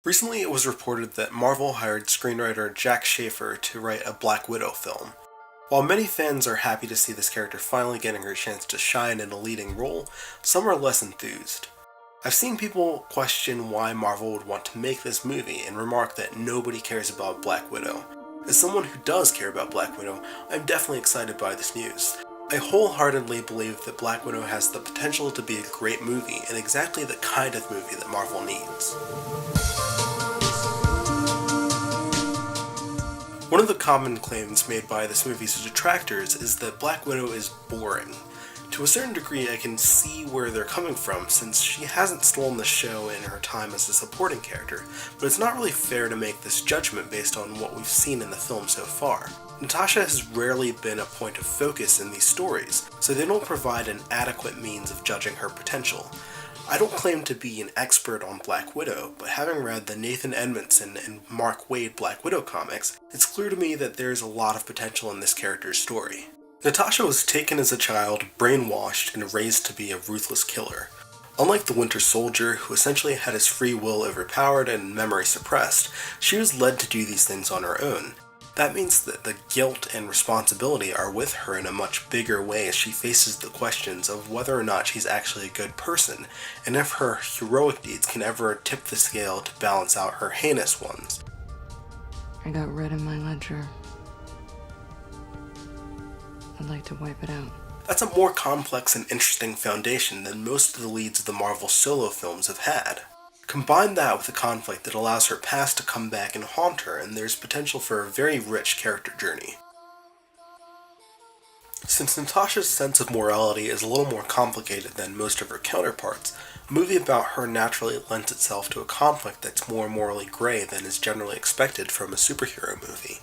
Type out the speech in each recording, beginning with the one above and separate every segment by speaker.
Speaker 1: Recently, it was reported that Marvel hired screenwriter Jack Schaefer to write a Black Widow film. While many fans are happy to see this character finally getting her chance to shine in a leading role, some are less enthused. I've seen people question why Marvel would want to make this movie and remark that nobody cares about Black Widow. As someone who does care about Black Widow, I'm definitely excited by this news. I wholeheartedly believe that Black Widow has the potential to be a great movie and exactly the kind of movie that Marvel needs. One of the common claims made by this movie's detractors is that Black Widow is boring. To a certain degree, I can see where they're coming from, since she hasn't stolen the show in her time as a supporting character, but it's not really fair to make this judgment based on what we've seen in the film so far. Natasha has rarely been a point of focus in these stories, so they don't provide an adequate means of judging her potential. I don't claim to be an expert on Black Widow, but having read the Nathan Edmondson and Mark Waid Black Widow comics, it's clear to me that there's a lot of potential in this character's story. Natasha was taken as a child, brainwashed, and raised to be a ruthless killer. Unlike the Winter Soldier, who essentially had his free will overpowered and memory suppressed, she was led to do these things on her own. That means that the guilt and responsibility are with her in a much bigger way as she faces the questions of whether or not she's actually a good person, and if her heroic deeds can ever tip the scale to balance out her heinous ones.
Speaker 2: I got red in my ledger. I'd like to wipe it out.
Speaker 1: That's a more complex and interesting foundation than most of the leads of the Marvel solo films have had. Combine that with a conflict that allows her past to come back and haunt her, and there's potential for a very rich character journey. Since Natasha's sense of morality is a little more complicated than most of her counterparts, a movie about her naturally lends itself to a conflict that's more morally gray than is generally expected from a superhero movie.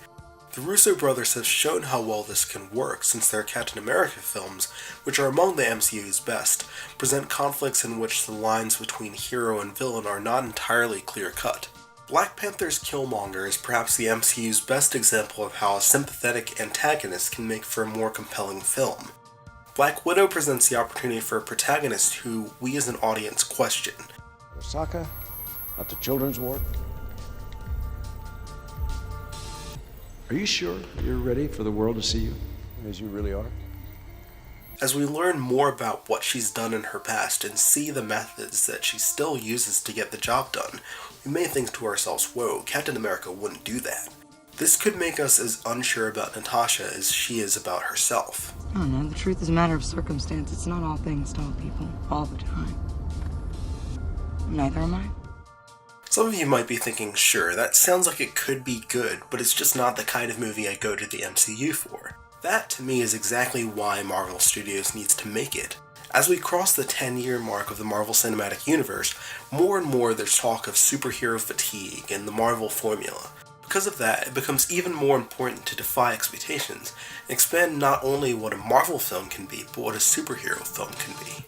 Speaker 1: The Russo brothers have shown how well this can work since their Captain America films, which are among the MCU's best, present conflicts in which the lines between hero and villain are not entirely clear-cut. Black Panther's Killmonger is perhaps the MCU's best example of how a sympathetic antagonist can make for a more compelling film. Black Widow presents the opportunity for a protagonist who we as an audience question.
Speaker 3: Osaka, not the children's ward? Are you sure you're ready for the world to see you as you really are?
Speaker 1: As we learn more about what she's done in her past and see the methods that she still uses to get the job done, we may think to ourselves, whoa, Captain America wouldn't do that. This could make us as unsure about Natasha as she is about herself.
Speaker 2: I don't know, the truth is a matter of circumstance. It's not all things to all people, all the time. Neither am I.
Speaker 1: Some of you might be thinking, sure, that sounds like it could be good, but it's just not the kind of movie I go to the MCU for. That, to me, is exactly why Marvel Studios needs to make it. As we cross the 10-year mark of the Marvel Cinematic Universe, more and more there's talk of superhero fatigue and the Marvel formula. Because of that, it becomes even more important to defy expectations and expand not only what a Marvel film can be, but what a superhero film can be.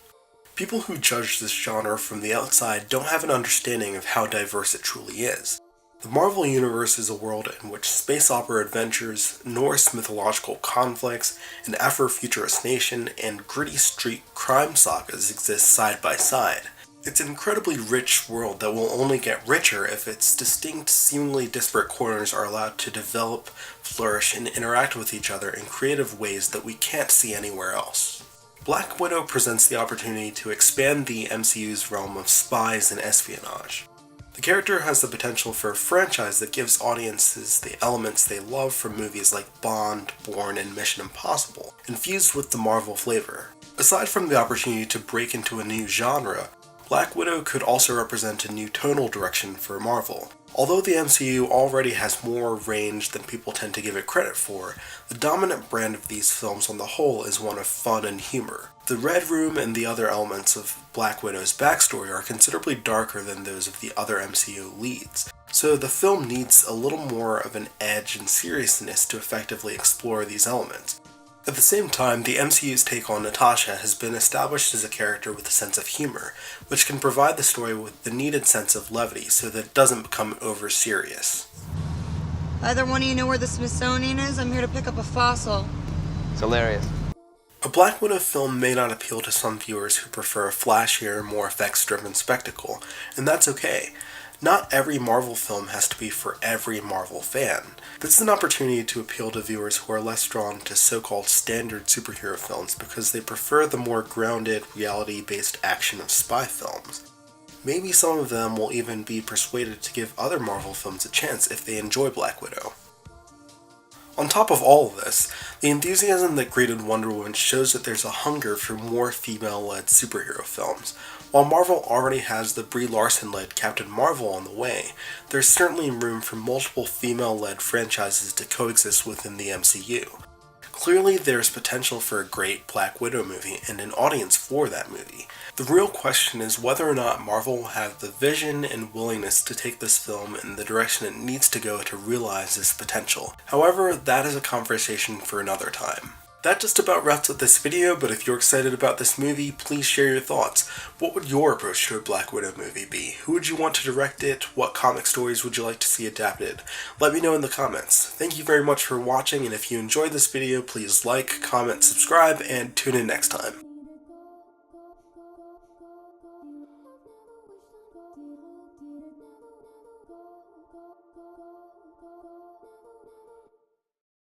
Speaker 1: People who judge this genre from the outside don't have an understanding of how diverse it truly is. The Marvel Universe is a world in which space opera adventures, Norse mythological conflicts, an Afro-futurist nation, and gritty street crime sagas exist side by side. It's an incredibly rich world that will only get richer if its distinct, seemingly disparate corners are allowed to develop, flourish, and interact with each other in creative ways that we can't see anywhere else. Black Widow presents the opportunity to expand the MCU's realm of spies and espionage. The character has the potential for a franchise that gives audiences the elements they love from movies like Bond, Bourne, and Mission Impossible, infused with the Marvel flavor. Aside from the opportunity to break into a new genre, Black Widow could also represent a new tonal direction for Marvel. Although the MCU already has more range than people tend to give it credit for, the dominant brand of these films on the whole is one of fun and humor. The Red Room and the other elements of Black Widow's backstory are considerably darker than those of the other MCU leads, so the film needs a little more of an edge and seriousness to effectively explore these elements. At the same time, the MCU's take on Natasha has been established as a character with a sense of humor, which can provide the story with the needed sense of levity so that it doesn't become over-serious.
Speaker 4: Either one of you know where the Smithsonian is? I'm here to pick up a fossil.
Speaker 5: It's hilarious.
Speaker 1: A Black Widow film may not appeal to some viewers who prefer a flashier, more effects-driven spectacle, and that's okay. Not every Marvel film has to be for every Marvel fan. This is an opportunity to appeal to viewers who are less drawn to so-called standard superhero films because they prefer the more grounded, reality-based action of spy films. Maybe some of them will even be persuaded to give other Marvel films a chance if they enjoy Black Widow. On top of all of this, the enthusiasm that greeted Wonder Woman shows that there's a hunger for more female-led superhero films. While Marvel already has the Brie Larson-led Captain Marvel on the way, there's certainly room for multiple female-led franchises to coexist within the MCU. Clearly, there's potential for a great Black Widow movie and an audience for that movie. The real question is whether or not Marvel will have the vision and willingness to take this film in the direction it needs to go to realize this potential. However, that is a conversation for another time. That just about wraps up this video, but if you're excited about this movie, please share your thoughts. What would your approach to a Black Widow movie be? Who would you want to direct it? What comic stories would you like to see adapted? Let me know in the comments. Thank you very much for watching, and if you enjoyed this video, please like, comment, subscribe, and tune in next time.